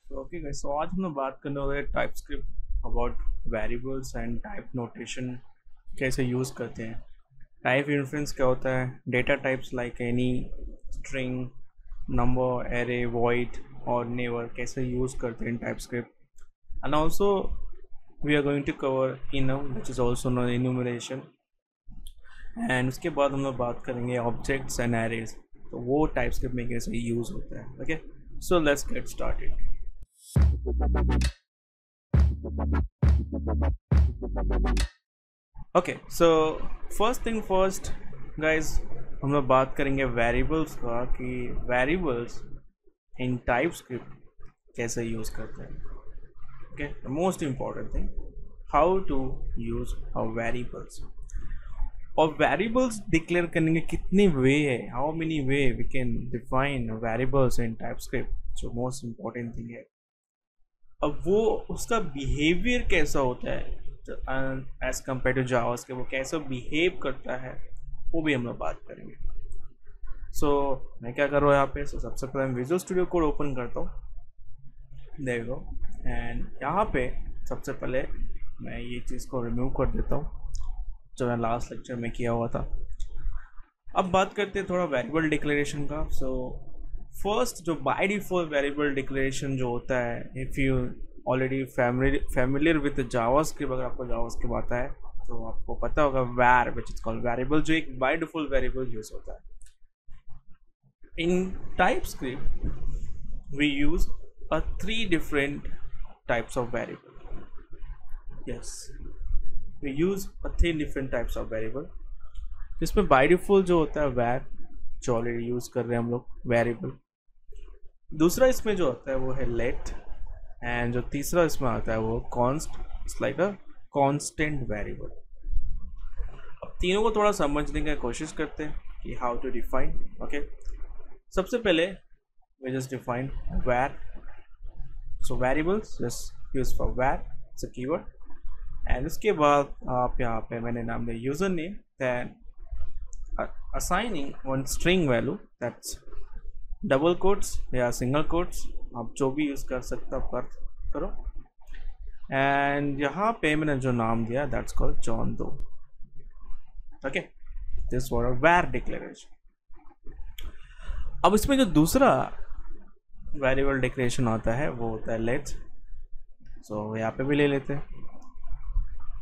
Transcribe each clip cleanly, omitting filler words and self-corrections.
Okay guys, सो आज हम लोग बात करने वाले हैं TypeScript about variables and type notation कैसे यूज़ करते हैं। टाइप इन्फ्लुएंस क्या होता है, data types like any, string, number, array, void और नेवर कैसे यूज़ करते हैं TypeScript. And also we are going to cover enum which is also known enumeration. एंड उसके बाद हम लोग बात करेंगे ऑब्जेक्ट्स एंड एरेज, तो वो टाइपस्क्रिप्ट में कैसे यूज़ होता है। Okay, so let's get started. Okay, so first thing first guys, हम लोग बात करेंगे वेरिएबल्स का कि वेरिएबल्स इन टाइप स्क्रिप्ट कैसे यूज़ करते हैं। Okay, the most important thing, how to use a variables. और वेरिएबल्स डिक्लेयर करने के कितने वे है, how many way we can define variables in TypeScript, जो मोस्ट इम्पॉर्टेंट थिंग है। अब वो उसका बिहेवियर कैसा होता है एज कम्पेयर टू जावास के, वो कैसा बिहेव करता है, वो भी हम लोग बात करेंगे। सो मैं क्या कर रहा हूँ यहाँ पे, सबसे पहले मैं विजुअल स्टूडियो कोड ओपन करता हूँ, देखो। एंड यहाँ पे सबसे पहले मैं ये चीज़ को रिमूव कर देता हूँ जो मैं लास्ट लेक्चर में किया हुआ था। अब बात करते हैं थोड़ा वेरिएबल डिक्लेरेशन का। सो फर्स्ट, जो बाय डिफॉल्ट वेरिएबल डिक्लेरेशन जो होता है, if you already familiar with JavaScript, अगर आपको जावास्क्रिप्ट आता है तो आपको पता होगा वैर विच इज कॉल्ड वेरिएबल, जो एक बाय डिफॉल्ट वेरिएबल यूज होता है। In TypeScript we use a three different types of variable. Yes, we use a three different types of variable, जिसमें बाय डिफॉल्ट जो होता है वैर, जो ऑलरेडी यूज कर रहे हैं हम लोग वेरिएबल। दूसरा इसमें जो होता है वो है लेट, एंड जो तीसरा इसमें आता है वो const, it's like a constant variable. अब तीनों को थोड़ा समझने की कोशिश करते हैं कि हाउ टू डिफाइन। ओके, सबसे पहले we just define var. So variables just use for var, it's a keyword. And उसके बाद आप यहाँ पे मैंने नाम दिया user name, then assigning one string value, that's double quotes या सिंगल कोट्स, आप जो भी यूज़ कर सकते हो आप करो। एंड यहाँ पे मैंने जो नाम दिया दैट्स कॉल्ड जॉन दो। ओके, दिस वाज अ वैर डिक्लेरेशन। अब इसमें जो दूसरा वेरिएबल डिक्लेरेशन आता है वो होता है लेट। सो यहाँ पे भी ले लेते हैं।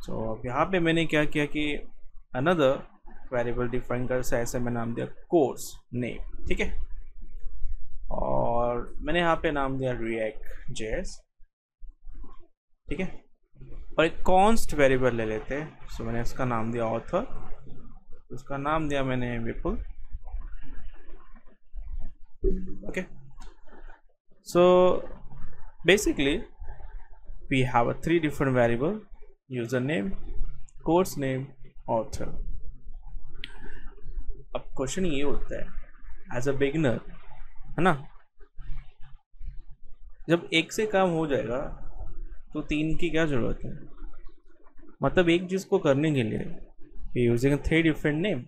सो अब यहाँ पे मैंने क्या किया कि अनदर वेरिएबल डिफाइन कर से ऐसे मैं नाम दिया कोर्स नेम, ठीक है। और मैंने यहाँ पे नाम दिया रिएक्ट जेएस, ठीक है। और एक कॉन्स्ट वेरिएबल ले लेते हैं। सो मैंने इसका नाम दिया ऑथर, उसका नाम दिया मैंने Vipul. Okay, so basically we have a three different variable, user name, course name, author. अब क्वेश्चन ये होता है एज अ बिगिनर, है ना, जब एक से काम हो जाएगा तो तीन की क्या जरूरत है। मतलब एक चीज को करने के लिए using three different name,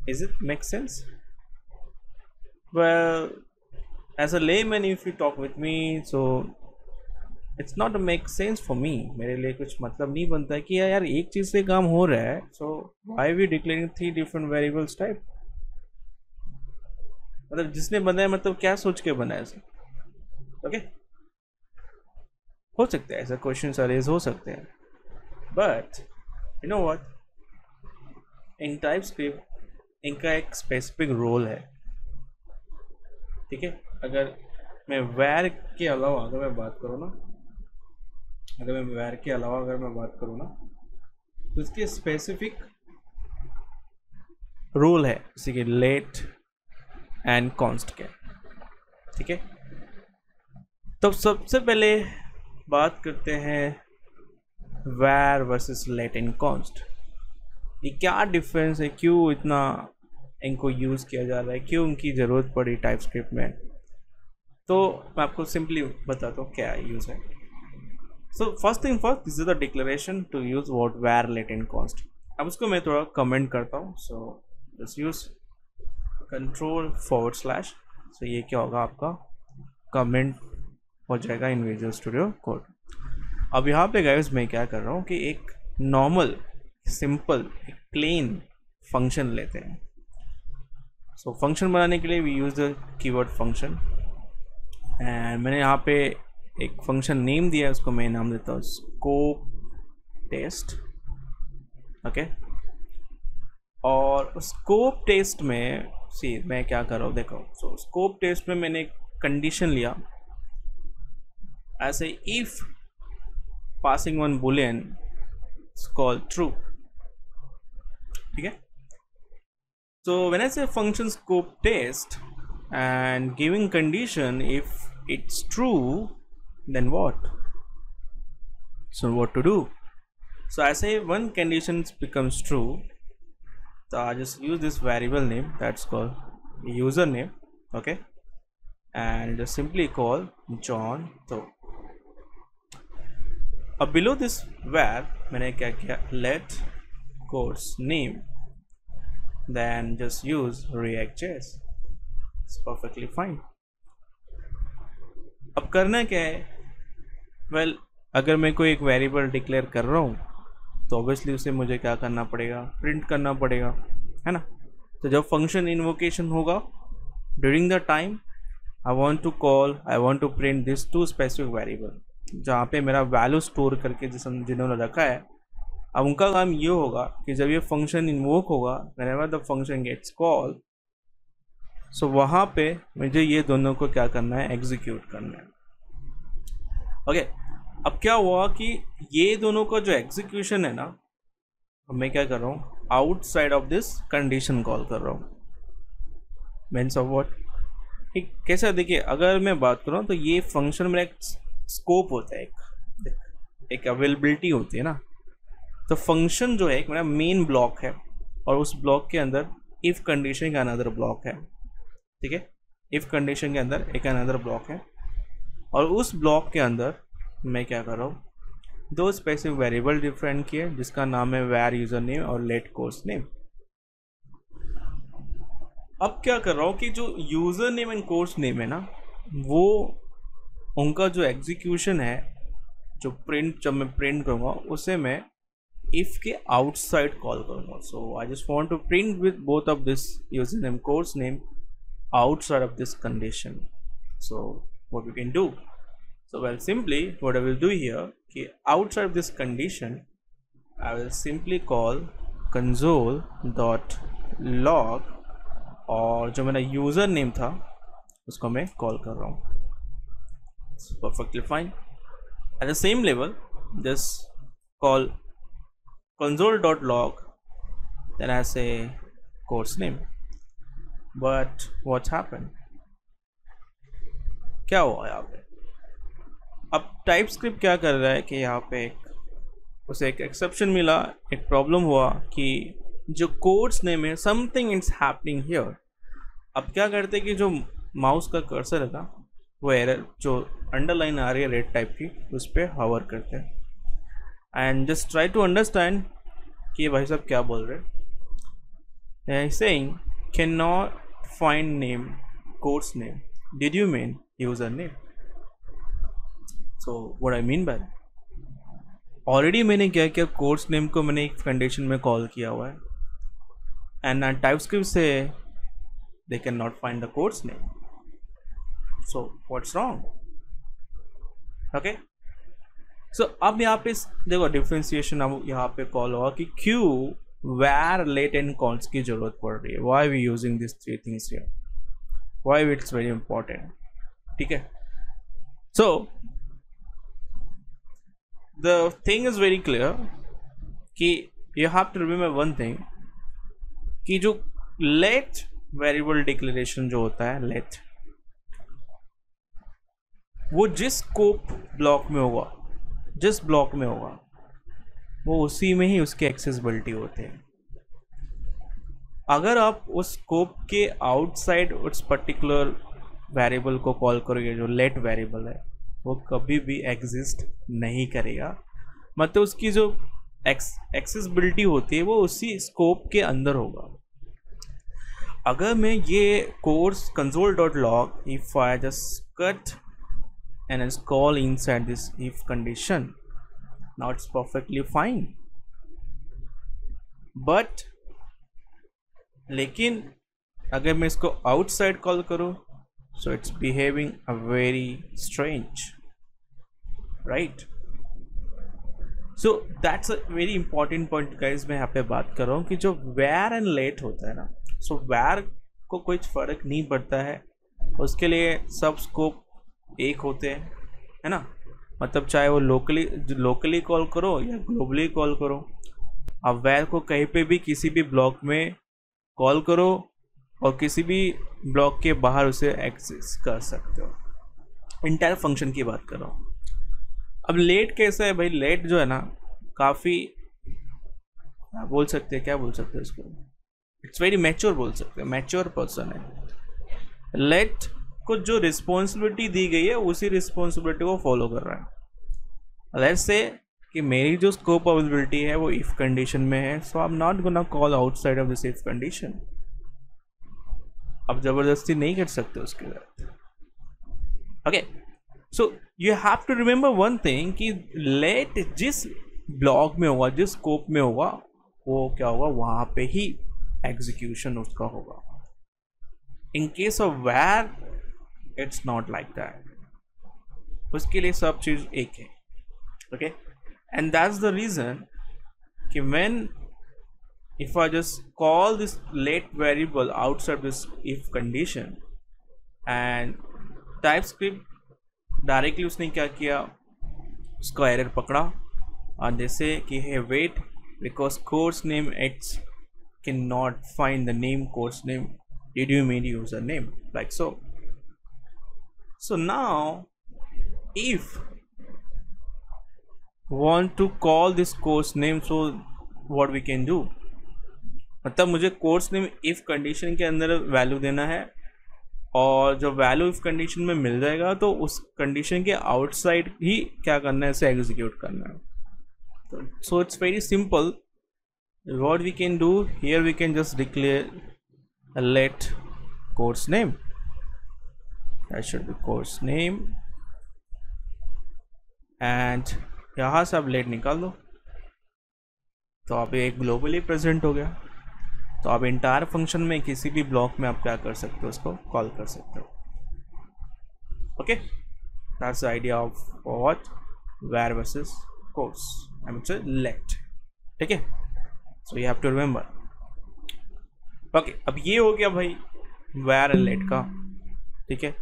is it make sense? Well, as a layman if you talk with me, so it's not make sense for me. मेरे लिए कुछ मतलब नहीं बनता है कि यार एक चीज से काम हो रहा है, so why we declaring three different variables type. मतलब जिसने बनाया, मतलब क्या सोच के बनाया सर। ओके, हो सकता है ऐसा क्वेश्चन अरेज हो सकते हैं, but you know what, in type script इनका एक स्पेसिफिक रोल है, ठीक है। अगर मैं वैर के अलावा अगर मैं बात करूँ ना, तो इसके स्पेसिफिक रूल है, जैसे कि लेट एंड कॉन्स्ट के, ठीक है। तो सबसे पहले बात करते हैं वैर वर्सेस लेट एंड कॉन्स्ट। ये क्या डिफरेंस है, क्यों इतना इनको यूज़ किया जा रहा है, क्यों उनकी ज़रूरत पड़ी टाइप स्क्रिप्ट में। तो मैं आपको सिंपली बताता हूँ क्या यूज़ है। So first thing first, this is the declaration to use what var let and const. अब उसको मैं थोड़ा कमेंट करता हूँ। So just use control forward slash. So ये क्या होगा आपका कमेंट हो जाएगा इन विजुअल स्टूडियो कोड। अब यहाँ पे गाइस मैं क्या कर रहा हूँ कि एक नॉर्मल सिंपल एक प्लेन फंक्शन लेते हैं। सो फंक्शन बनाने के लिए we use the keyword function, and मैंने यहाँ पे एक फंक्शन नेम दिया है, उसको मैं नाम देता हूँ स्कोप टेस्ट। ओके, और स्कोप टेस्ट में सी मैं क्या कर रहा हूँ देखो। सो स्कोप टेस्ट में मैंने एक कंडीशन लिया ऐसे, if passing one boolean is called true। ठीक है, so when I say function scope test and giving condition if it's true, then what? So what to do? So I say one condition becomes true, so I just use this variable name that's called username, okay, and just simply call John Doe। अब below this var मैंने क्या किया, let course name, then just use React.js, it's perfectly fine। अब करना क्या है, well अगर मैं कोई एक वेरिएबल डिक्लेयर कर रहा हूँ तो ऑब्वियसली उसे मुझे क्या करना पड़ेगा, प्रिंट करना पड़ेगा, है ना। तो जब फंक्शन इन्वोकेशन होगा during the time I want to print this to specific variable, जहाँ पे मेरा वैल्यू स्टोर करके जिन्होंने रखा है, अब उनका काम ये होगा कि जब ये फंक्शन इन्वोक होगा whenever the function gets call, so वहाँ पे मुझे ये दोनों को क्या करना है, एग्जीक्यूट करना है। ओके, अब क्या हुआ कि ये दोनों का जो एग्जीक्यूशन है ना, अब मैं क्या कर रहा हूँ, outside of this condition call कर रहा हूँ। मीन्स ऑफ व्हाट, ठीक कैसा, देखिए अगर मैं बात कर रहा हूँ तो ये फंक्शन में एक स्कोप होता है, एक अवेलेबिलिटी होती है ना। तो फंक्शन जो है एक मेरा मेन ब्लॉक है, और उस ब्लॉक के अंदर इफ कंडीशन का अनदर ब्लॉक है, ठीक है, इफ कंडीशन के अंदर एक अनदर ब्लॉक है, और उस ब्लॉक के अंदर मैं क्या कर रहा हूँ, दो स्पेसिफिक वेरिएबल डिफाइन किए जिसका नाम है var यूजर नेम और let कोर्स नेम। अब क्या कर रहा हूँ कि जो user name and course name है ना, वो उनका जो एग्जीक्यूशन है, जो प्रिंट जब मैं प्रिंट करूँगा उसे मैं इफ के आउटसाइड कॉल करूँगा। So I just want to print with both of this user name course name outside of this condition. So what we can do, so well simply what I will do here कि outside of this condition I will simply call console.log, और जो मेरा user name था उसको मैं call कर रहा हूँ। It's perfectly fine। At the same level just call console.log, then I say course name, but what happened, क्या हुआ यहाँ पे, अब टाइप स्क्रिप्ट क्या कर रहा है कि यहाँ पे उसे एक एक्सेप्शन मिला, एक प्रॉब्लम हुआ कि जो कोड्स नेम है समथिंग इट्स हैपनिंग हियर। अब क्या करते हैं कि जो माउस का कर्सर है ना, वो एरर जो अंडरलाइन आ रही है रेड टाइप की, उस पर हवर करते हैं and just try to understand कि भाई साहब क्या बोल रहे हैं। Saying can not find name codes name, did you mean user name? So what I mean by already मैंने क्या किया, कोर्स नेम को मैंने एक कंडीशन में कॉल किया हुआ है, एंड टाइपस्क्रिप्ट से they can not find the course name, so what's wrong. Okay, so अब यहाँ पे देखो डिफ्रेंसिएशन अब यहाँ पे कॉल हुआ कि क्यों where let and cons की जरूरत पड़ रही है, why we using these three things here, why it's very important। ठीक है, so the thing is very clear कि you have to remember one thing कि जो let variable declaration जो होता है let, वो जिस स्कोप ब्लॉक में होगा, जिस ब्लॉक में होगा, वो उसी में ही उसकी एक्सेसिबिलिटी होते हैं। अगर आप उस स्कोप के आउटसाइड उस पर्टिकुलर वेरिएबल को कॉल करोगे, जो लेट वेरिएबल है, वो कभी भी एग्जिस्ट नहीं करेगा, मतलब उसकी जो एक्सेसिबिलिटी होती है वो उसी स्कोप के अंदर होगा। अगर मैं ये course console.log, if I just cut and is call inside this if condition. Now it's perfectly fine, but लेकिन अगर मैं इसको outside कॉल करूँ, so it's behaving a very strange, right? So that's a very important point guys. मैं यहाँ पे बात कर रहा हूँ कि जो where and let होता है ना, so where को कोई फर्क नहीं पड़ता है, उसके लिए सब स्कोप एक होते हैं, है ना? मतलब चाहे वो लोकली कॉल करो या ग्लोबली कॉल करो, आप where को कहीं पे भी किसी भी ब्लॉक में कॉल करो और किसी भी ब्लॉक के बाहर उसे एक्सेस कर सकते हो। इंटायर फंक्शन की बात कर रहा हूँ। अब लेट कैसा है भाई? लेट जो है ना, काफ़ी क्या बोल सकते हैं इसको, इट्स वेरी मैच्योर बोल सकते हैं, मैच्योर पर्सन है। लेट को जो रिस्पॉन्सिबिलिटी दी गई है उसी रिस्पॉन्सिबिलिटी को फॉलो कर रहा है। लेट्स से कि मेरी जो स्कोप अवेलेबिलिटी है वो इफ कंडीशन में है, so I am not gonna call outside of this if condition. अब ज़बरदस्ती नहीं कर सकते उसके साथ। Okay, so you have to remember one thing कि लेट जिस ब्लॉक में होगा, जिस स्कोप में होगा, वो क्या होगा, वहाँ पे ही एग्जीक्यूशन उसका होगा। In case of var it's not like that, उसके लिए सब चीज़ एक है। Okay, and that's the reason कि when if I just call this let variable outside this if condition and TypeScript directly उसने क्या किया, उसका एरर पकड़ा और जैसे कि है wait because course name X can not find the name course name, did you mean user name, like so. So now if want to call this course name, so what we can do, मतलब मुझे course name if condition के अंदर value देना है और जो value if condition में मिल जाएगा तो उस कंडीशन के आउटसाइड ही क्या करना है, इसे एग्जीक्यूट करना है। So it's very simple. What we can do here, we can just declare let course name, that should be course name, and यहाँ से आप लेट निकाल दो तो आप एक ग्लोबली प्रेजेंट हो गया। तो आप इंटायर फंक्शन में किसी भी ब्लॉक में आप क्या कर सकते हो, उसको कॉल कर सकते हो। Okay, that's the idea of what var versus course, I mean say let. ठीक है, so you have to remember. Okay, अब ये हो गया भाई वेयर एंड लेट का। ठीक है,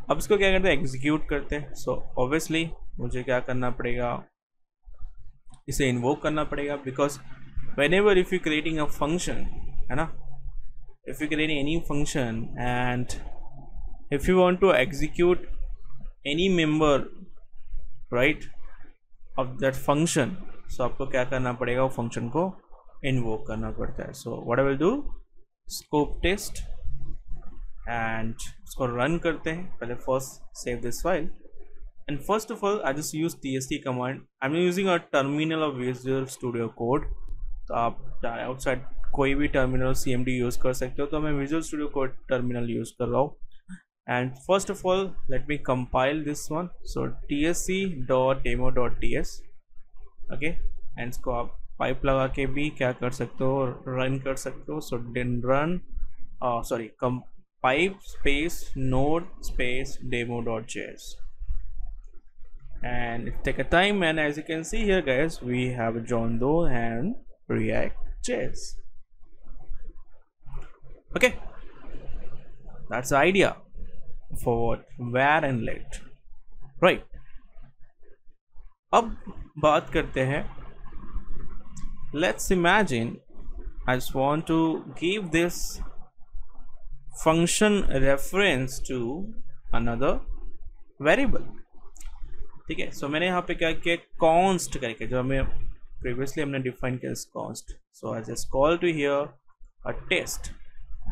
अब इसको क्या करते हैं, एग्जीक्यूट करते हैं। सो ऑब्वियसली मुझे क्या करना पड़ेगा, इसे इन्वोक करना पड़ेगा, because whenever if you creating a function, है ना, if you creating any function and if you want to execute any member right of that function, so आपको क्या करना पड़ेगा, वो function को invoke करना पड़ता है। So what I will do, scope test and इसको run करते हैं। पहले first save this file and first of all I just use tsc command. I'm using a terminal of Visual Studio Code, तो आप outside कोई भी terminal CMD use कर सकते हो, तो मैं visual studio code terminal use कर रहा हूँ। And first of all let me compile this one, so tsc.demo.ts। Okay, and इसको आप पाइप लगा के भी क्या कर सकते हो, रन कर सकते हो। So then run pipe space node space demo.js and take a time, and as you can see here guys, we have John Doe and React.js. Okay, that's the idea for what where and let, right? अब बात करते हैं, let's imagine I just want to give this function reference to another variable। ठीक है, सो मैंने यहाँ पे क्या किया, कॉन्स्ट करके, जो हमें प्रीवियसली हमने डिफाइन किया const. So I just call to here a test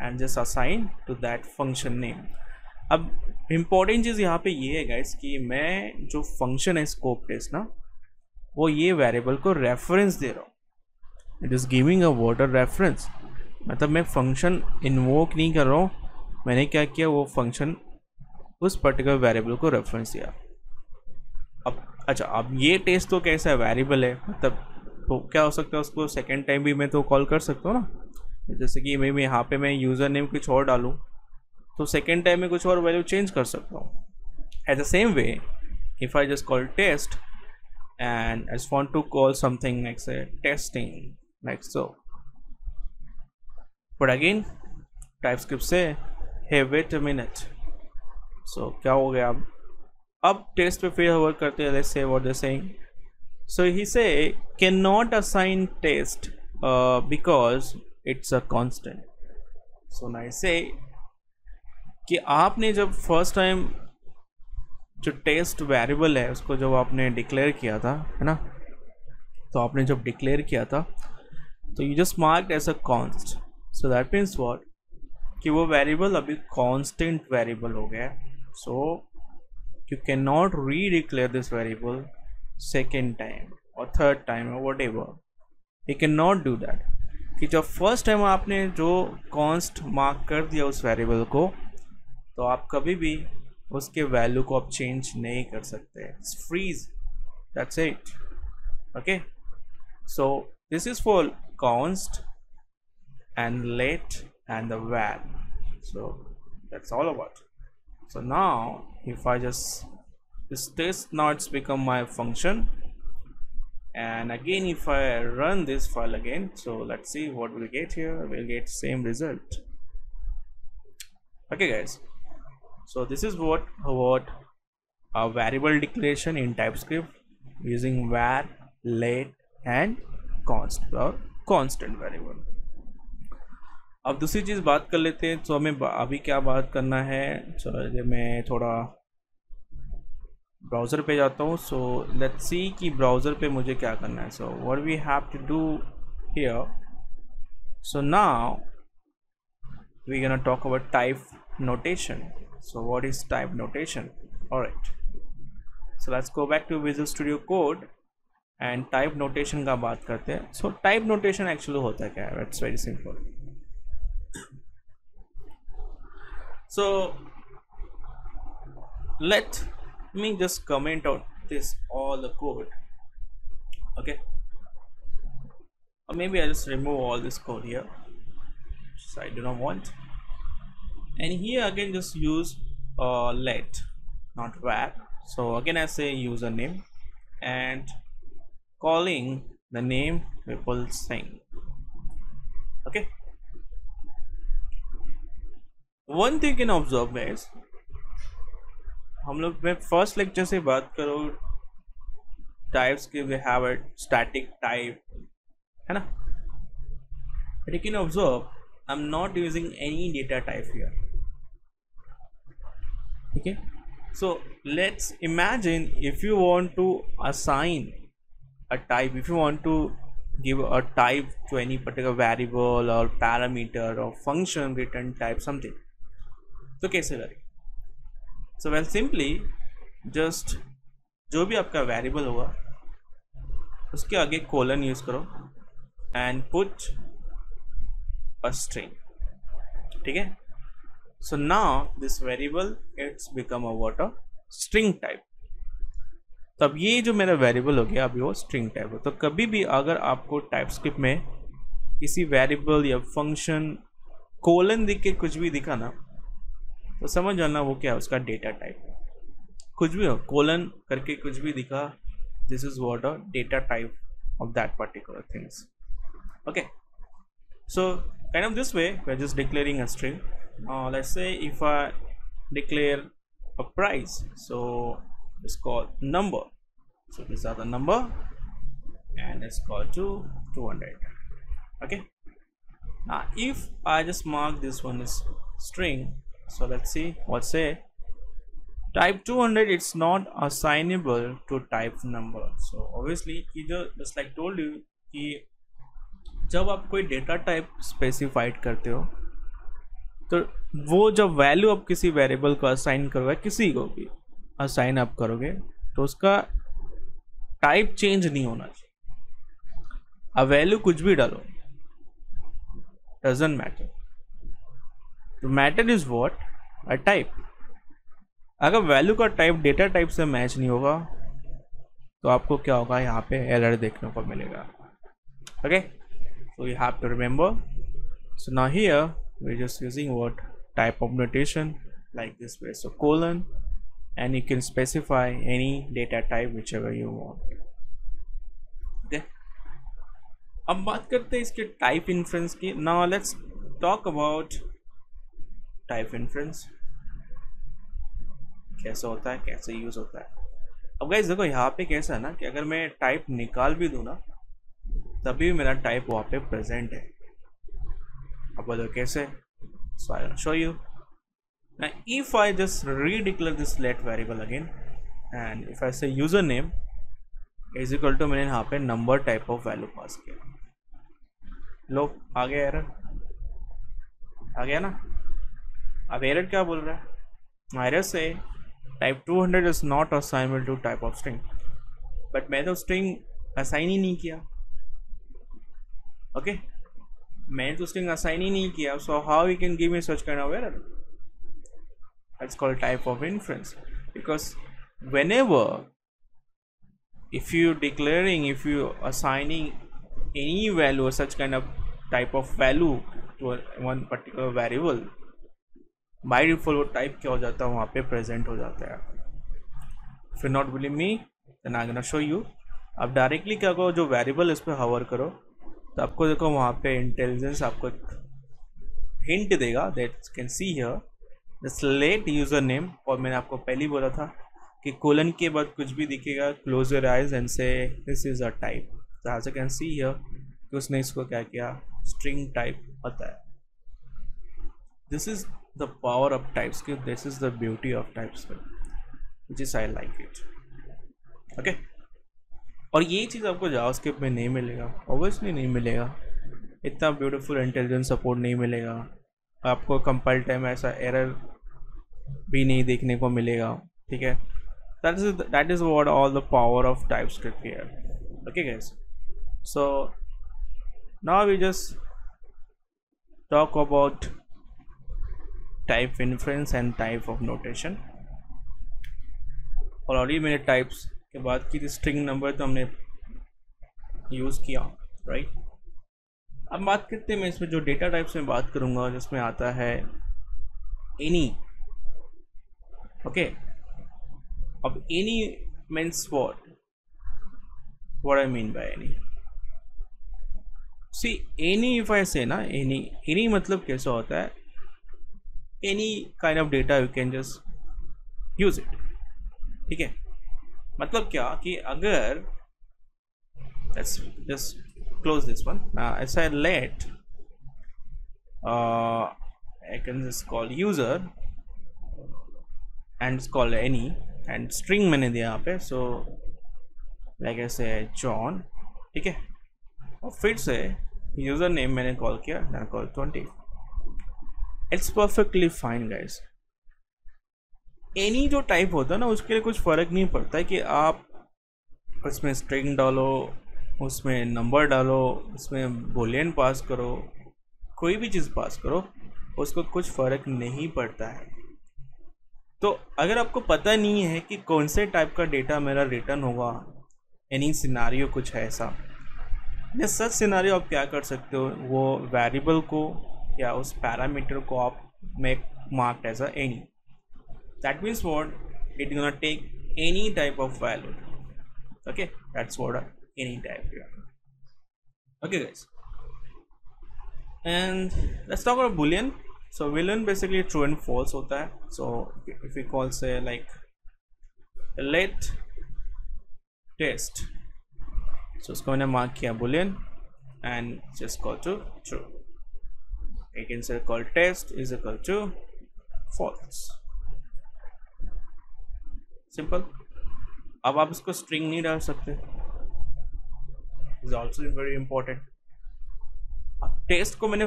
and just assign to that function name. अब इम्पॉर्टेंट चीज़ यहाँ पे ये है गाइस कि मैं जो फंक्शन है स्कोप टेस्ट ना, वो ये वेरिएबल को रेफरेंस दे रहा हूँ। It is giving a water reference, मतलब मैं फंक्शन इन्वोक नहीं कर रहा हूँ, मैंने क्या किया, वो फंक्शन उस पर्टिकुलर वेरिएबल को रेफरेंस दिया। अब अच्छा, अब ये टेस्ट तो कैसा है, वेरिएबल है, मतलब तो क्या हो सकता है, उसको सेकेंड टाइम भी मैं तो कॉल कर सकता हूँ ना। जैसे कि मैं यहाँ पे मैं यूज़र नेम कुछ और डालूँ तो सेकेंड टाइम में कुछ और वैल्यू चेंज कर सकता हूँ। At the same way, if I just call test and I just want to call something like say testing like so, but again TypeScript say hey wait a minute, so क्या हो गया, अब test पे फिर work करते हैं, let's say what they're saying, so he say cannot assign test because it's a constant. so now I say कि आपने जब फर्स्ट टाइम जो टेस्ट वेरिएबल है उसको जब आपने डिक्लेयर किया था, है ना, तो आपने जब डिक्लेयर किया था तो you just marked as a const, so that means what कि वो वेरिएबल अभी कांस्टेंट वेरिएबल हो गया है, so you can not redeclare this variable second time और थर्ड टाइम और whatever, you can not do that. कि जब फर्स्ट टाइम आपने जो कॉन्स्ट मार्क कर दिया उस वेरिएबल को, तो आप कभी भी उसके वैल्यू को आप चेंज नहीं कर सकते, freeze, that's it. Okay, so this is for const and let and the var, so that's all about it. So now if I just this test, now it's become my function, and again if I run this file again, so let's see what we'll get here, we'll get same result. Okay guys, so this is what a variable declaration in TypeScript using var, let and const or constant variable. अब दूसरी चीज़ बात कर लेते हैं, तो हमें अभी क्या बात करना है, चलो मैं थोड़ा ब्राउज़र पे जाता हूँ, सो लेट्स सी कि ब्राउज़र पे मुझे क्या करना है। So what we have to do here, so now we gonna talk about type notation. So what is type notation? Alright, so let's go back to visual studio code and type notation का बात करते हैं। So type notation actually होता है क्या है? It's very simple. So let me just comment out this all the code, okay, or maybe I just remove all this code here, so I do not want, and here again just use let, not var. So again I say username and calling the name Vipul Singh, okay. One thing can observe guys, हम लोग मैं first lecture से बात करो types के, we have a static type, है ना, but you can observe I am not using any data type here, ठीक है। So let's imagine if you want to assign a type, if you want to give a type to any particular variable or parameter or function, return type something, तो कैसे करें? So well simply just जो भी आपका variable होगा उसके आगे colon use करो एंड पुट अ स्ट्रिंग, ठीक है। So now this variable it's become a what, a string type. तब ये जो मेरा वेरिएबल हो गया अभी वो स्ट्रिंग टाइप है। तो कभी भी अगर आपको टाइपस्क्रिप्ट में किसी वेरिएबल या फंक्शन कोलन दिख के कुछ भी दिखा ना, तो समझ जाना वो क्या है, उसका डेटा टाइप। कुछ भी हो, कोलन करके कुछ भी दिखा, this is what a data type of that particular things, okay. So kind of this way we are just declaring a string. Let's say if I declare a price, so it's called number, so these are the number and it's called to 200, okay. Now if I just mark this one is string, so let's see what say type 200, it's not assignable to type number. So obviously कि जो just like told you कि जब आप कोई data type specified करते हो तो वो जब वैल्यू आप किसी वेरिएबल को असाइन करोगे, किसी को भी असाइन आप करोगे, तो उसका टाइप चेंज नहीं होना चाहिए। अब वैल्यू कुछ भी डालो, doesn't matter, the matter is what, a type. अगर वैल्यू का टाइप डेटा टाइप से मैच नहीं होगा तो आपको क्या होगा, यहाँ पे एरर देखने को मिलेगा. Okay, so you have to remember. So now here we just using what type of notation like this way. So colon, and you can specify any data type whichever you want. Okay, अब बात करते हैं इसके type inference की. Now let's talk about type inference, कैसा होता है, कैसे यूज होता है. अब गाइस देखो यहाँ पे कैसा है ना कि अगर मैं टाइप निकाल भी दूँ ना तभी मेरा टाइप वहाँ पे प्रेजेंट है. अब बोलो कैसे. So I will show you. Now if I just redeclare this let variable again and if I say username is equal to, मैंने यहाँ पे number type of value pass किया. लो आ गया एरर, आ गया ना. अब एरर क्या बोल रहा है, एरर से type 200 is not assignable to type of string. But मैं तो स्ट्रिंग असाइन ही नहीं किया. ओके, मैंने तो स्ट्रिंग असाइन ही नहीं किया. So how you can give me such kind of error. That's called type of inference, because whenever if you assigning any value or such kind of type of value to one particular variable, by default वो type क्या हो जाता है, वहाँ पे present हो जाता है. If you not believe me, then I'm gonna show you. अब directly क्या करो, जो variable इस पे hover करो तो आपको देखो वहाँ पे intelligence आपको hint देगा. that you can see here select user name. और मैंने आपको पहले ही बोला था कि कोलन के बाद कुछ भी दिखेगा close your eyes and say this is a type. तो as you can see here कि उसने इसको क्या किया, स्ट्रिंग टाइप बताया. This is the power of TypeScript, this is the beauty of TypeScript, which is I like it. Okay, और ये चीज़ आपको जावास्क्रिप्ट में नहीं मिलेगा, ऑब्वियसली नहीं मिलेगा. इतना ब्यूटीफुल इंटेलिजेंस सपोर्ट नहीं मिलेगा आपको. कंपाइल टाइम ऐसा एरर भी नहीं देखने को मिलेगा. ठीक है, that is what all the power of TypeScript here. Okay guys, so now we just talk about type inference and type of notation. Already मैंने टाइप्स के बात की थी. स्ट्रिंग नंबर तो हमने यूज़ किया, राइट. अब बात करते हैं, मैं इसमें जो डेटा टाइप्स में बात करूंगा जिसमें आता है एनी. ओके, अब any means what I mean by any. See any, if I से ना एनी मतलब कैसा होता है, any kind of data you can just use it. ठीक है, मतलब क्या कि अगर just close this one. Now as I let I can just call user and it's called any and string मैंने दिया यहाँ पे. so like I say John. ठीक है, और फिर से यूज़र नेम मैंने कॉल किया, मैंने call 20. It's perfectly fine guys. Any जो टाइप होता है ना उसके लिए कुछ फ़र्क नहीं पड़ता है कि आप उसमें स्ट्रिंग डालो, उसमें नंबर डालो, उसमें बुलियन पास करो, कोई भी चीज़ पास करो, उसको कुछ फ़र्क नहीं पड़ता है. तो अगर आपको पता नहीं है कि कौन से टाइप का डेटा मेरा रिटर्न होगा, एनी सिनारियो कुछ है ऐसा, या सच सिनारियो आप क्या कर सकते हो, वो वेरिएबल को या उस पैरामीटर को आप make marked as a any. That means what it gonna take any type of value. Okay, that's what any type here. Okay guys, and let's talk about boolean. So boolean basically true and false होता है. So if we call say like let test, so उसको मैंने mark किया boolean and just call to true. You can say call test is equal to false. Simple. अब आप इसको string नहीं डाल सकते, is also very important. Test को मैंने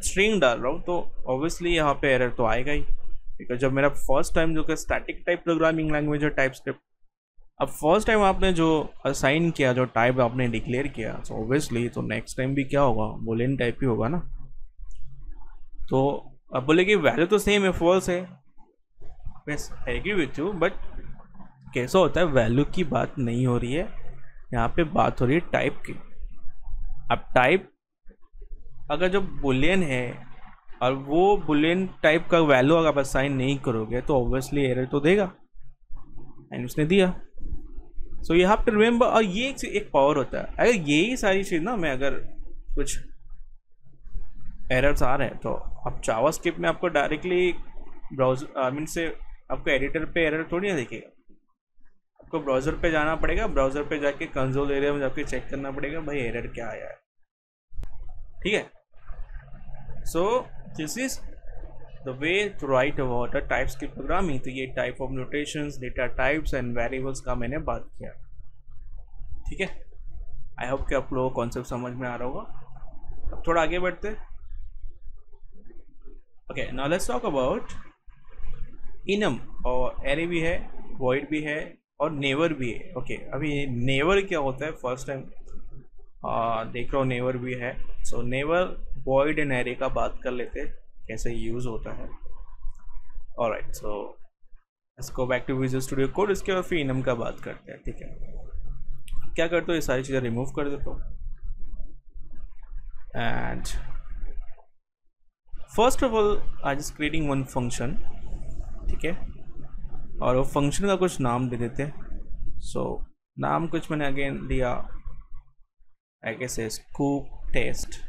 स्ट्रिंग डाल रहा हूँ तो ऑब्वियसली यहाँ पे एरर तो आएगा ही, बिकॉज जब मेरा फर्स्ट टाइम जो कि स्टैटिक टाइप प्रोग्रामिंग लैंग्वेज है टाइपस्क्रिप्ट, अब फर्स्ट टाइम आपने जो असाइन किया, जो टाइप आपने डिक्लेयर किया, तो ऑब्वियसली तो नेक्स्ट टाइम भी क्या होगा, बूलियन टाइप ही होगा ना. तो अब बोले कि वैल्यू तो सेम है, फॉल्स है. बस I agree with you, but कैसा होता है, वैल्यू की बात नहीं हो रही है यहाँ पे, बात हो रही है टाइप की। अब टाइप अगर जो बुलियन है और वो बुलियन टाइप का वैल्यू अगर आप असाइन नहीं करोगे तो ऑब्वियसली एरर तो देगा, एंड उसने दिया। So you have to remember, और ये एक पावर होता है। अगर यही सारी चीज़ ना, मैं अगर कुछ एरर्स आ रहे हैं तो आप जावास्क्रिप्ट में आपको डायरेक्टली ब्राउजर आई मीन से आपको एडिटर पे एरर थोड़ी ना दिखेगा, आपको ब्राउज़र पे जाना पड़ेगा, ब्राउज़र पे जाके कंसोल एरिया में जाके चेक करना पड़ेगा भाई एरर क्या आया है। ठीक है, so this is the way to write about a TypeScript programming. तो ये type of notations, data types and variables का मैंने बात किया। ठीक है, आई होप कि आप लोगों को कॉन्सेप्ट समझ में आ रहा होगा। अब थोड़ा आगे बढ़ते हैं। Okay, now let's talk about enum. और एरे भी है, वॉइड भी है और नेवर भी है। ओके, अभी नेवर क्या होता है, फर्स्ट टाइम देख रहा हूँ नेवर भी है। So never, void and array का बात कर लेते हैं कैसे यूज़ होता है। Alright, so let's go back to visual studio Code. इसके बाद फिर इनम का बात करते हैं। ठीक है, क्या करते हो, ये सारी चीज़ें रिमूव कर देता हूँ। And first of all I just creating one function. ठीक है, और वो फंक्शन का कुछ नाम दे देते हैं। सो नाम कुछ मैंने अगेन दिया, I guess scope test.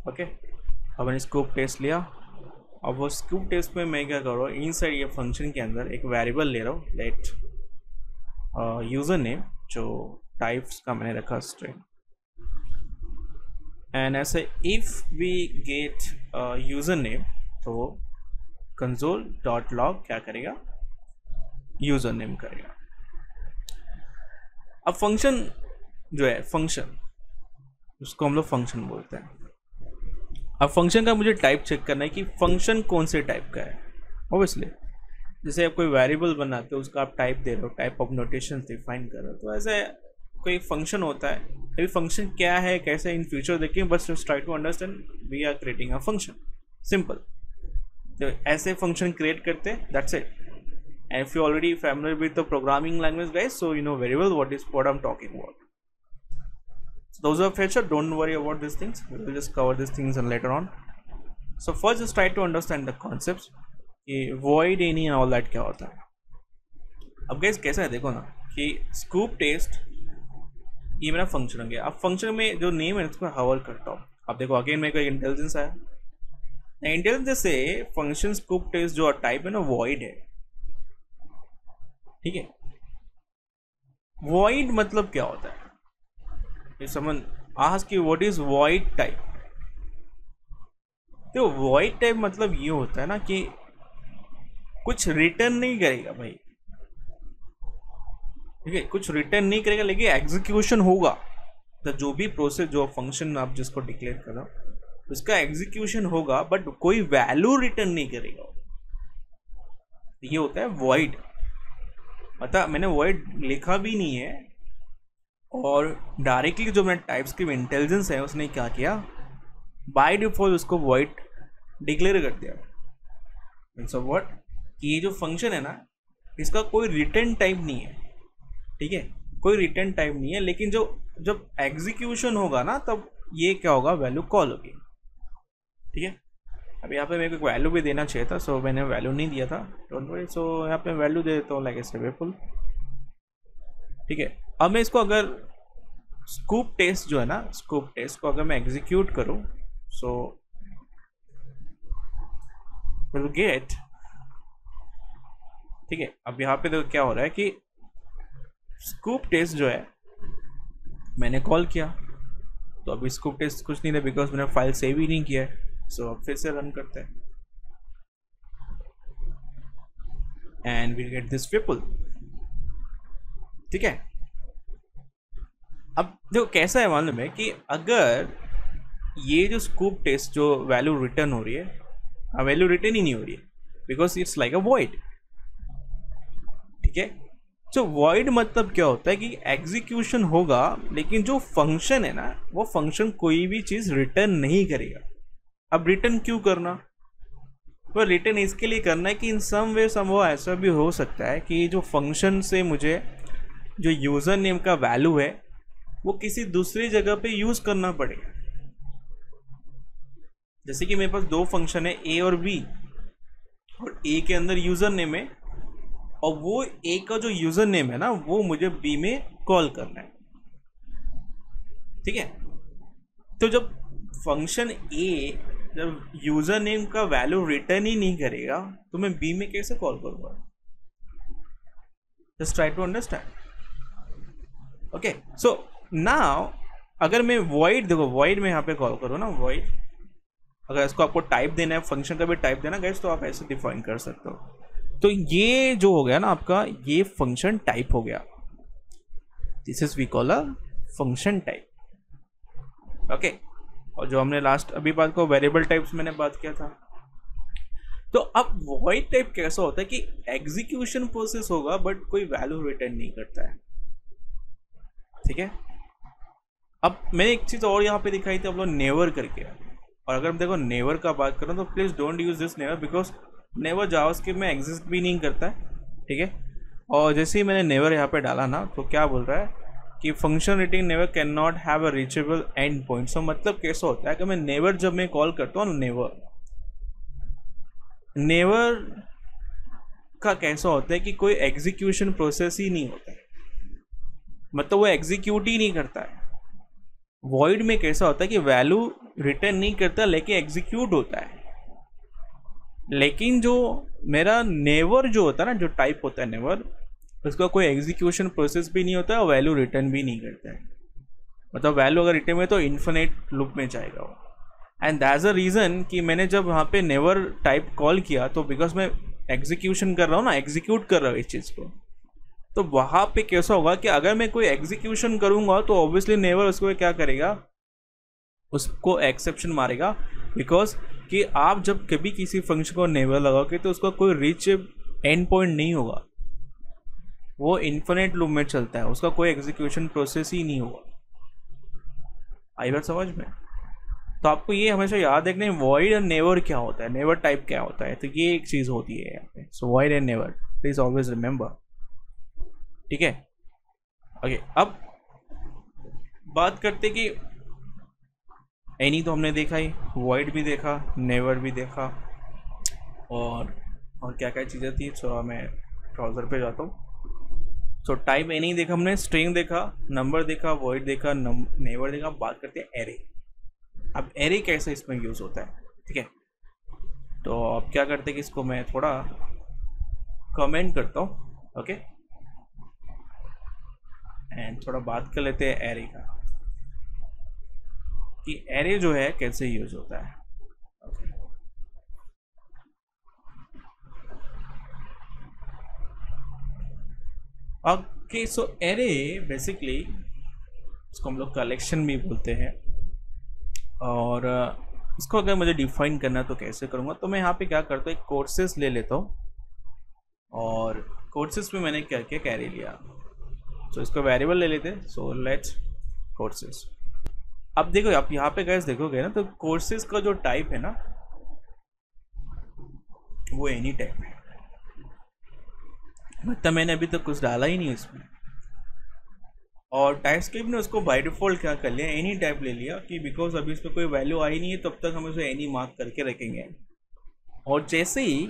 Okay, अब मैंने स्कूप टेस्ट लिया। अब वो स्कूप टेस्ट में मैं क्या कर रहा हूँ, इनसाइड ये फंक्शन के अंदर एक वेरिएबल ले रहा हूँ, लेट यूज़र नेम, जो टाइप्स का मैंने रखा स्ट्रिंग। एंड ऐसे if we get user name तो कंसोल डॉट लॉग क्या करेगा, यूज़र नेम करेगा। अब फंक्शन जो है, फंक्शन उसको हम लोग फंक्शन बोलते हैं। अब फंक्शन का मुझे टाइप चेक करना है कि फंक्शन कौन से टाइप का है। ऑब्वियसली जैसे आप कोई वेरिएबल बनाते हो उसका आप टाइप दे रहे हो, टाइप ऑफ नोटेशन डिफाइन कर रहे हो, तो ऐसे कोई फंक्शन होता है। अभी फंक्शन क्या है, कैसे, इन फ्यूचर देखें, बस just try to understand we are creating a function, simple. तो ऐसे फंक्शन क्रिएट करते हैं, that's it. And if you already familiar with the programming language guys, so you know very well what I'm talking about. So those are feature, don't worry about these things, we will just cover these things and later on. So first just try to understand the concepts, कि void any and all that क्या होता है। अब guys कैसा है देखो ना, कि scoop test ये मेरा फंक्शन हो गया। अब फंक्शन में जो नेम है उसको हवर करता हूँ। अब देखो अगेन मेरे को इंटेलिजेंस आया, इंटेलिजेंस से फंक्शन स्कूप टेस्ट जो टाइप है ना void है। ठीक है, void मतलब क्या होता है, if someone asks you what is void type, तो void type मतलब ये होता है ना कि कुछ रिटर्न नहीं करेगा भाई। ठीक है, कुछ रिटर्न नहीं करेगा लेकिन एग्जीक्यूशन होगा। तो जो भी प्रोसेस, जो फंक्शन आप जिसको डिक्लेयर कर रहे हो उसका एग्जीक्यूशन होगा, बट कोई वैल्यू रिटर्न नहीं करेगा। ये होता है void। मतलब मैंने void लिखा भी नहीं है, और डायरेक्टली जो मेरा टाइपस्क्रिप्ट इंटेलिजेंस है उसने क्या किया, बाय डिफॉल्ट उसको void डिक्लेयर कर दिया। मीन्स ऑफ व्हाट, कि ये जो फंक्शन है ना इसका कोई रिटर्न टाइप नहीं है। ठीक है, कोई रिटर्न टाइप नहीं है, लेकिन जो जब एग्जीक्यूशन होगा ना तब ये क्या होगा, वैल्यू कॉल होगी। ठीक है, अब यहाँ पे मेरे को वैल्यू भी देना चाहिए था, सो मैंने वैल्यू नहीं दिया था, डोंट वरी। सो यहाँ पे वैल्यू दे देता हूँ लाइक ऐसे वेफुल। ठीक है, अब मैं इसको अगर स्कूप टेस्ट जो है ना, स्कूप टेस्ट को अगर मैं एग्जीक्यूट करूँ, सो विल गेट। ठीक है, अब यहाँ पे देखो क्या हो रहा है कि स्कूप टेस्ट जो है मैंने कॉल किया, तो अभी स्कूप टेस्ट कुछ नहीं था बिकॉज मैंने फाइल सेव ही नहीं किया है। सो अब फिर से रन करते हैं and we'll get this triple. ठीक है, अब देखो कैसा है मालूम है कि अगर ये जो स्कूप टेस्ट जो वैल्यू रिटर्न हो रही है, वैल्यू रिटर्न ही नहीं हो रही है because it's like a void. ठीक है, तो वॉइड मतलब क्या होता है कि एग्जीक्यूशन होगा लेकिन जो फंक्शन है ना वो फंक्शन कोई भी चीज़ रिटर्न नहीं करेगा। अब रिटर्न क्यों करना, वो रिटर्न इसके लिए करना है कि इन सम वे सम वो ऐसा भी हो सकता है कि जो फंक्शन से मुझे जो यूज़र नेम का वैल्यू है वो किसी दूसरी जगह पे यूज़ करना पड़े। जैसे कि मेरे पास दो फंक्शन है ए और बी, और ए के अंदर यूज़र नेम है और वो ए का जो यूज़र नेम है ना वो मुझे बी में कॉल करना है। ठीक है, तो जब फंक्शन ए जब यूज़र नेम का वैल्यू रिटर्न ही नहीं करेगा तो मैं बी में कैसे कॉल करूँगा? Just try to understand. Okay, so now अगर मैं void, देखो void में यहाँ पे कॉल करूँ ना, void, अगर इसको आपको टाइप देना है, फंक्शन का भी टाइप देना गाइस, तो आप ऐसे डिफाइन कर सकते हो। तो ये जो हो गया ना आपका, ये फंक्शन टाइप हो गया। This is we call a function type. Okay, और जो हमने लास्ट अभी बात को वेरिएबल टाइप्स मैंने बात किया था। तो अब void टाइप कैसा होता है कि एग्जीक्यूशन प्रोसेस होगा बट कोई वैल्यू रिटर्न नहीं करता है। ठीक है, अब मैंने एक चीज़ और यहाँ पे दिखाई थी, आप लोग नेवर करके, और अगर हम देखो नेवर का बात करें तो please don't use this never, because never JavaScript में एग्जिस्ट भी नहीं करता है। ठीक है, और जैसे ही मैंने नेवर यहाँ पे डाला ना तो क्या बोल रहा है कि function return never can not have a reachable end point. So मतलब कैसा होता है कि मैं नेवर जब मैं कॉल करता हूँ, नेवर का कैसा होता है कि कोई एग्जीक्यूशन प्रोसेस ही नहीं होता है, मतलब वो एग्जीक्यूट ही नहीं करता है। void में कैसा होता है कि वैल्यू रिटर्न नहीं करता लेकिन एग्जीक्यूट होता है। लेकिन जो मेरा नेवर जो होता है ना, जो टाइप होता है नेवर, उसका कोई एग्जीक्यूशन प्रोसेस भी नहीं होता है और वैल्यू रिटर्न भी नहीं करता है। मतलब वैल्यू अगर रिटर्न में तो इन्फिनिट लूप में जाएगा वो। एंड दैट्स अ रीज़न कि मैंने जब वहाँ पे नेवर टाइप कॉल किया तो बिकॉज मैं एग्जीक्यूशन कर रहा हूँ ना, एग्जीक्यूट कर रहा हूँ इस चीज़ को, तो वहाँ पे कैसा होगा कि अगर मैं कोई एग्जीक्यूशन करूँगा तो ऑब्वियसली नेवर उसको क्या करेगा, उसको एक्सेप्शन मारेगा। बिकॉज कि आप जब कभी किसी फंक्शन को नेवर लगाओगे तो उसका कोई रीच एंड पॉइंट नहीं होगा, वो इन्फिनिट लूप में चलता है, उसका कोई एग्जीक्यूशन प्रोसेस ही नहीं होगा। आई बात समझ में? तो आपको ये हमेशा याद रखना है void और नेवर क्या होता है, नेवर टाइप क्या होता है, तो ये एक चीज़ होती है यहाँ पे। सो void and never please always remember. ठीक है, ओके, अब बात करते कि एनी तो हमने देखा ही, void भी देखा, नेवर भी देखा, और क्या क्या चीज़ें थी। सो मैं ब्राउज़र पे जाता हूँ। सो टाइप एनी देखा हमने, स्ट्रिंग देखा, नंबर देखा, void देखा, नेवर देखा। बात करते हैं एरे। अब एरे कैसे इसमें यूज़ होता है, ठीक है। तो अब क्या करते हैं कि इसको मैं थोड़ा कमेंट करता हूँ, ओके, एंड थोड़ा बात कर लेते हैं एरे का कि एरे जो है कैसे यूज़ होता है। ओके, सो एरे बेसिकली इसको हम लोग कलेक्शन भी बोलते हैं, और इसको अगर मुझे डिफाइन करना तो कैसे करूँगा, तो मैं यहाँ पे क्या करता हूँ, एक कोर्सेस ले लेता हूँ, और कोर्सेस में मैंने क्या किया, कैरी लिया। सो इसको वेरिएबल ले लेते हैं। So let's courses. अब देखो आप यहाँ पे गाइस देखोगे ना, तो कोर्सेस का जो टाइप है ना वो एनी टाइप है, मतलब मैंने अभी तक कुछ डाला ही नहीं इसमें। और टाइपस्क्रिप्ट ने उसको बाय डिफॉल्ट क्या कर लिया, एनी टाइप ले लिया कि बिकॉज अभी इसमें कोई वैल्यू आई नहीं है तब तक हम इसे एनी मार्क करके रखेंगे। और जैसे ही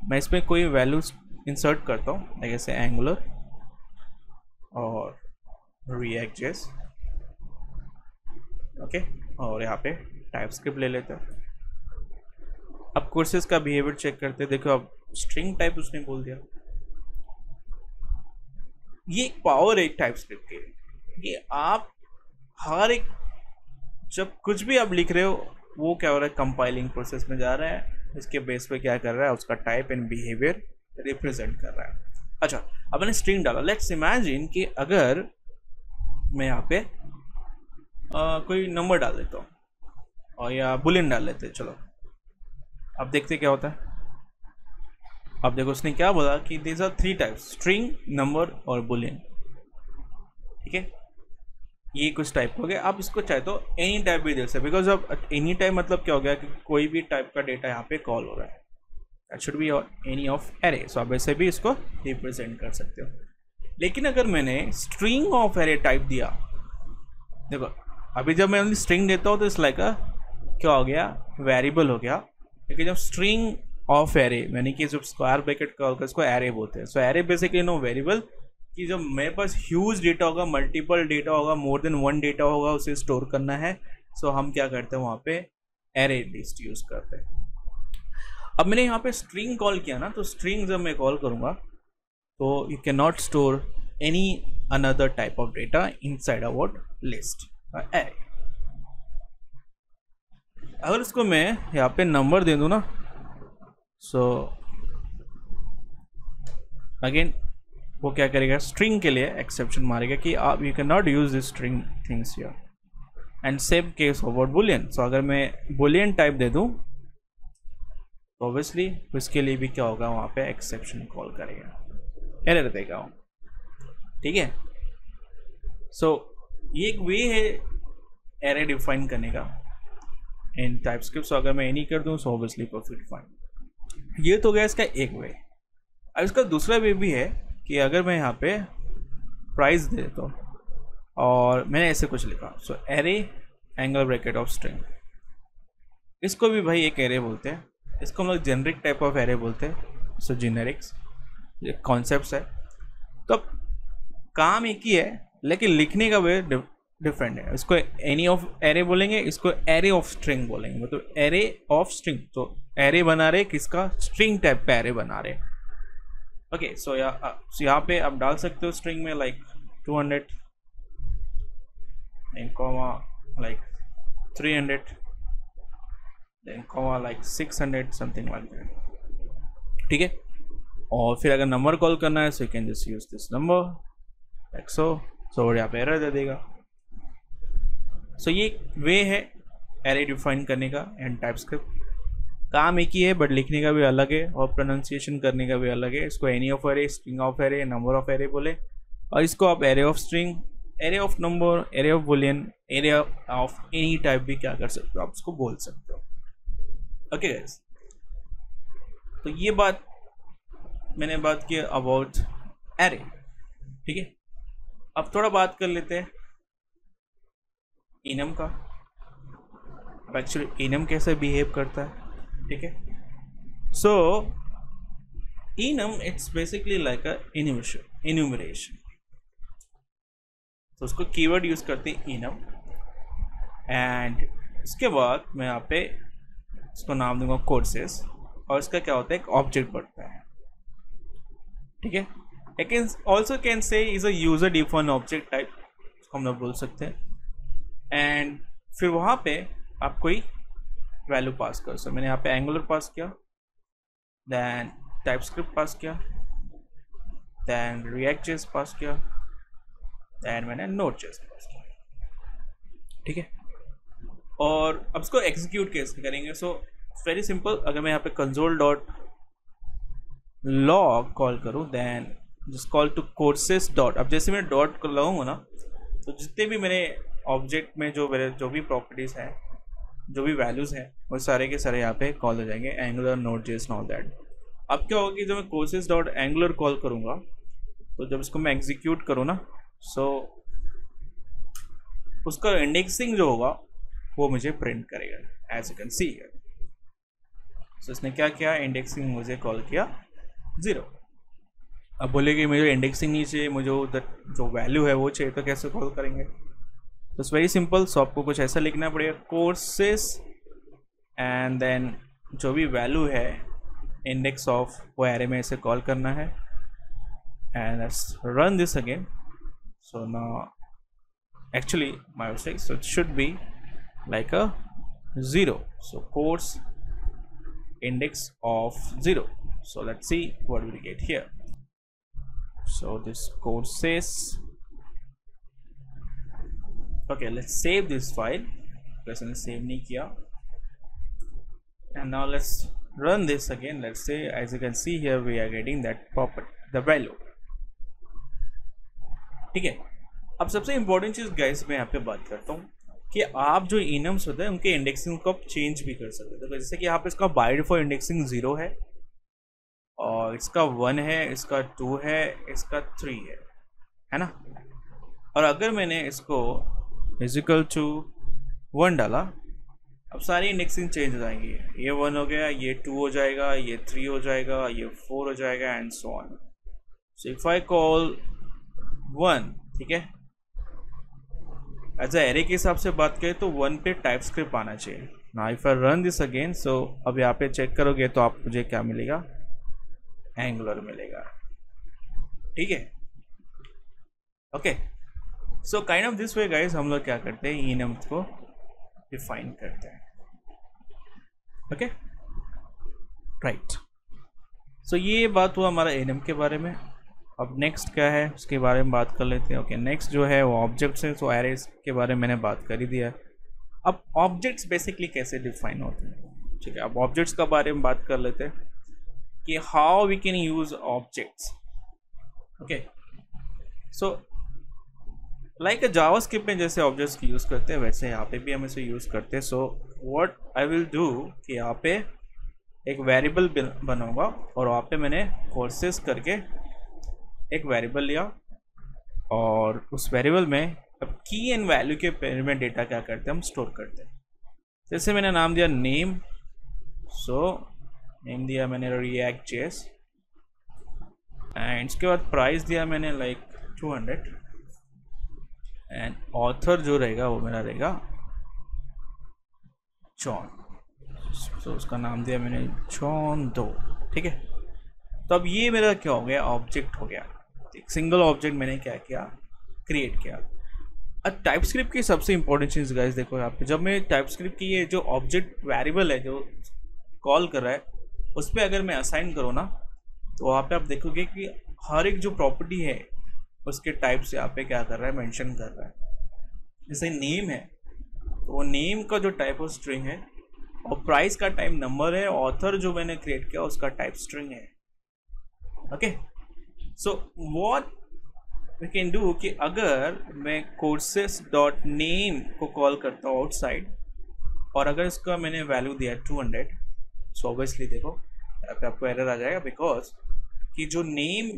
मैं इसमें कोई वैल्यूज इंसर्ट करता हूँ, जैसे एंगुलर और रिएक्ट.जेएस, ओके, और यहाँ पे टाइपस्क्रिप्ट ले लेते हैं। अब कोर्सेज का बिहेवियर चेक करते हैं। देखो अब स्ट्रिंग टाइप उसने बोल दिया, ये एक पावर है टाइपस्क्रिप्ट के कि आप हर एक जब कुछ भी आप लिख रहे हो वो क्या हो रहा है, कंपाइलिंग प्रोसेस में जा रहा है, इसके बेस पे क्या कर रहा है, उसका टाइप एंड बिहेवियर रिप्रेजेंट कर रहा है। अच्छा, अब मैंने स्ट्रिंग डाला। लेट्स इमेजिन कि अगर मैं यहाँ पे कोई नंबर डाल देता हूँ और या बुलियन डाल लेते हैं। चलो अब देखते क्या होता है। अब देखो उसने क्या बोला कि these are 3 types, string, number और बुलियन। ठीक है, ये कुछ टाइप हो गया। आप इसको चाहे तो एनी टाइप भी दे सकते, बिकॉज अब एनी टाइप मतलब क्या हो गया कि कोई भी टाइप का डेटा यहाँ पे कॉल हो रहा है। That should be any of array. So आप ऐसे भी इसको रिप्रेजेंट कर सकते हो। लेकिन अगर मैंने स्ट्रिंग ऑफ एरे टाइप दिया, देखो अभी जब मैं स्ट्रिंग देता हूँ तो इस लाइक क्या हो गया, वेरिएबल हो गया। लेकिन जब स्ट्रिंग ऑफ एरे यानी कि जब स्क्वायर ब्रैकेट का होगा इसको एरे बोलते हैं। सो एरे बेसिकली नो वेरिएबल कि जब मेरे पास ह्यूज डेटा होगा, मल्टीपल डेटा होगा, मोर देन वन डेटा होगा, उसे स्टोर करना है। सो हम क्या करते हैं वहाँ पे एरे लिस्ट यूज करते हैं। अब मैंने यहाँ पे स्ट्रिंग कॉल किया ना, तो स्ट्रिंग जब मैं कॉल करूँगा तो you can not store any another type of data inside our list array. अगर इसको मैं यहाँ पे नंबर दे दूँ ना, सो अगेन वो क्या करेगा, स्ट्रिंग के लिए एक्सेप्शन मारेगा कि आप you can not use this string things here and same case over boolean. So अगर मैं बुलियन टाइप दे दूँ तो ऑब्वियसली उसके लिए भी क्या होगा, वहाँ पे एक्सेप्शन कॉल करेगा, एरर देगा वो। ठीक है। सो ये एक वे है एरे डिफाइन करने का इन टाइपस्क्रिप्ट। सो अगर मैं ये नहीं कर दूँ सो ऑब्वियसली परफेक्ट फाइन। ये तो गया इसका एक वे। अब इसका दूसरा वे भी है कि अगर मैं यहाँ पे प्राइस दे देता हूँ और मैंने ऐसे कुछ लिखा, so array angle bracket of string, इसको भी भाई एक एरे बोलते हैं। इसको हम लोग जेनरिक टाइप ऑफ एरे बोलते हैं। सो जेनेरिक्स कॉन्सेप्ट्स है, तो काम एक ही है लेकिन लिखने का वे डिफरेंट है। इसको एनी ऑफ एरे बोलेंगे, इसको एरे ऑफ स्ट्रिंग बोलेंगे, मतलब एरे ऑफ स्ट्रिंग। तो एरे बना रहे किसका, स्ट्रिंग टाइप का एरे बना रहे। ओके, सो यहाँ पे आप डाल सकते हो स्ट्रिंग में like 200 and comma like 300 then comma like 600 something like that. ठीक है। और फिर अगर नंबर कॉल करना है so you can just use this number like so यहाँ पे एरर दे देगा। सो ये वे है एरे डिफाइन करने का एंड टाइपस्क्रिप्ट। काम एक ही है बट लिखने का भी अलग है और प्रोनाउंसिएशन करने का भी अलग है। इसको any of array, string of array, number of array बोले, और इसको आप array of string, array of number, array of Boolean, array of any type भी क्या कर सकते हो, आप उसको बोल सकते हो। ओके गाइस, तो ये बात मैंने बात की अबाउट एरे। ठीक है। अब थोड़ा बात कर लेते हैं इनम का। अब एक्चुअली इनम कैसे बिहेव करता है। ठीक है। So enum it's basically like a enumeration. तो उसको कीवर्ड यूज करते हैं इनम, एंड उसके बाद मैं यहाँ पे इसको नाम दूंगा कोर्सेस, और इसका क्या होता है, एक ऑब्जेक्ट बढ़ता है। ठीक है। I can also can say is a user define object type, उसको हम लोग बोल सकते हैं। एंड फिर वहाँ पे आप कोई वैल्यू पास कर सकते। मैंने यहाँ पे एंगुलर पास किया, देन टाइपस्क्रिप्ट पास किया, देन रिएक्ट.जेएस पास किया, देन मैंने नोड.जेएस पास किया। ठीक है। और अब इसको एग्जीक्यूट कैसे करेंगे। सो वेरी सिंपल, अगर मैं यहाँ पे कंसोल डॉट लॉग कॉल करूँ, then just call to courses dot. अब जैसे मैं डॉट लगाऊंगा ना, तो जितने भी मेरे ऑब्जेक्ट में जो भी प्रॉपर्टीज़ हैं, जो भी वैल्यूज़ हैं, वो सारे के सारे यहाँ पे कॉल हो जाएंगे, एंगुलर, नोड.जेएस, ऑल दैट। अब क्या होगा कि जब मैं कोर्सेस डॉट एंगुलर कॉल करूँगा, तो जब इसको मैं एग्जीक्यूट करूँ ना, सो उसका इंडेक्सिंग जो होगा वो मुझे प्रिंट करेगा, as you can see here. So इसने क्या किया, इंडेक्सिंग मुझे कॉल किया 0। अब बोलेगी मुझे इंडेक्सिंग नहीं चाहिए, मुझे जो वैल्यू है वो चाहिए, तो कैसे कॉल करेंगे। तो इट्स वेरी सिंपल। सो आपको कुछ ऐसा लिखना पड़ेगा, कोर्सेस एंड देन जो भी वैल्यू है इंडेक्स ऑफ वो एरे में इसे कॉल करना है, and let's run this again. So now actually my mistake, so it should be like a 0. So course index of 0. So let's see what we get here. So this course says, okay, let's save this file because I save nahi kiya, and now let's run this again. Let's say, as you can see here, we are getting that property, the value. ठीक है। अब सबसे important चीज़ guys मैं यहाँ पे बात करता हूँ कि आप जो इनम्स होते हैं उनके इंडेक्सिंग को आप चेंज भी कर सकते हैं। तो जैसे कि यहाँ पे इसका बाय डिफॉल्ट इंडेक्सिंग 0 है, और इसका 1 है, इसका 2 है, इसका 3 है ना। और अगर मैंने इसको इजिकल टू 1 डाला, अब सारी इंडेक्सिंग चेंज हो जाएंगी। ये 1 हो गया, ये 2 हो जाएगा, ये 3 हो जाएगा, ये 4 हो जाएगा and so on. So if I call 1, ठीक है, एज ए एरे के हिसाब से बात करें तो 1 पे टाइप स्क्रिप्ट आना चाहिए ना। If I run this again, so अब यहाँ पे चेक करोगे तो आप मुझे क्या मिलेगा, एंगुलर मिलेगा, ठीक है। Okay, so kind of this way guys हम लोग क्या करते हैं, enums को डिफाइन करते हैं। Okay, right. सो ये बात हुआ हमारा enum के बारे में। अब नेक्स्ट क्या है उसके बारे में बात कर लेते हैं। ओके, नेक्स्ट जो है वो ऑब्जेक्ट्स है। सो एरेज के बारे में मैंने बात कर ही दिया है। अब ऑब्जेक्ट्स बेसिकली कैसे डिफाइन होते हैं, ठीक है। अब ऑब्जेक्ट्स के बारे में बात कर लेते हैं कि how we can use objects. Okay, so like JavaScript में जैसे ऑब्जेक्ट्स की यूज़ करते हैं वैसे यहाँ पे भी हम इसे यूज़ करते हैं। So what I will do कि यहाँ पे एक वेरिएबल बनाऊंगा और वहाँ पे मैंने कोर्सेस करके एक वेरिएबल लिया और उस वेरिएबल में अब की एंड वैल्यू के पेयर में डेटा क्या करते हैं, हम स्टोर करते हैं। जैसे मैंने नाम दिया नेम, सो नेम दिया मैंने React.js एंड इसके बाद प्राइस दिया मैंने लाइक 200 एंड ऑथर जो रहेगा वो मेरा रहेगा जॉन। सो उसका नाम दिया मैंने जॉन 2, ठीक है। तो अब ये मेरा क्या हो गया, ऑब्जेक्ट हो गया। एक सिंगल ऑब्जेक्ट मैंने क्या किया, क्रिएट किया। अब टाइपस्क्रिप्ट की सबसे इंपॉर्टेंट चीज़ गाइस देखो यहाँ पे, जब मैं टाइपस्क्रिप्ट की ये जो ऑब्जेक्ट वेरिएबल है जो कॉल कर रहा है उस पर अगर मैं असाइन करूँ ना, तो वहाँ पे आप देखोगे कि हर एक जो प्रॉपर्टी है उसके टाइप से यहाँ पे क्या कर रहा है, मेंशन कर रहा है। जैसे नेम है तो वो नेम का जो टाइप ऑफ स्ट्रिंग है और प्राइस का टाइप नंबर है, ऑथर जो मैंने क्रिएट किया उसका टाइप स्ट्रिंग है। Okay, so what we can do कि अगर मैं कोर्सेस डॉट नेम को कॉल करता हूँ आउटसाइड और अगर इसका मैंने वैल्यू दिया 200, सो ऑब्वियसली देखो यहाँ पे आपको एरर आ जाएगा बिकॉज कि जो नेम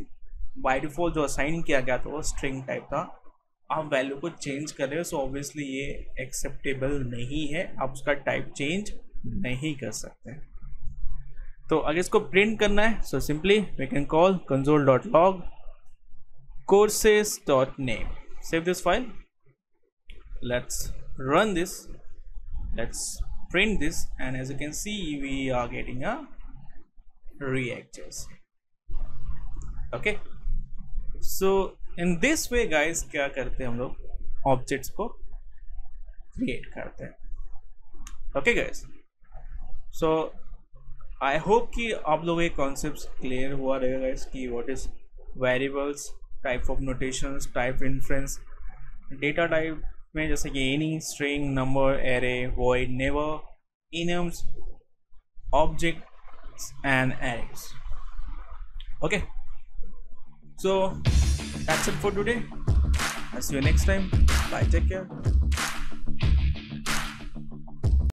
बाय डिफॉल्ट जो असाइन किया गया था वो स्ट्रिंग टाइप था, आप वैल्यू को चेंज कर रहे हो। सो ऑब्वियसली ये एक्सेप्टेबल नहीं है, आप उसका टाइप चेंज नहीं कर सकते। तो अगर इसको प्रिंट करना है so simply we can call console.log courses.name, save this file, let's run this, let's print this and as you can see we are getting a React.js. okay, so in this way guys क्या करते हैं हम लोग, objects को create करते हैं। Okay guys, so I hope कि आप लोगों के कॉन्सेप्ट्स क्लियर हुआ रहेगा गाइस कि what is variables, type of notations, type inference, data type में जैसे कि any, string, number, array, void, never, enums, objects and arrays. Okay, so that's it for today. I'll see you next time. Bye, take care.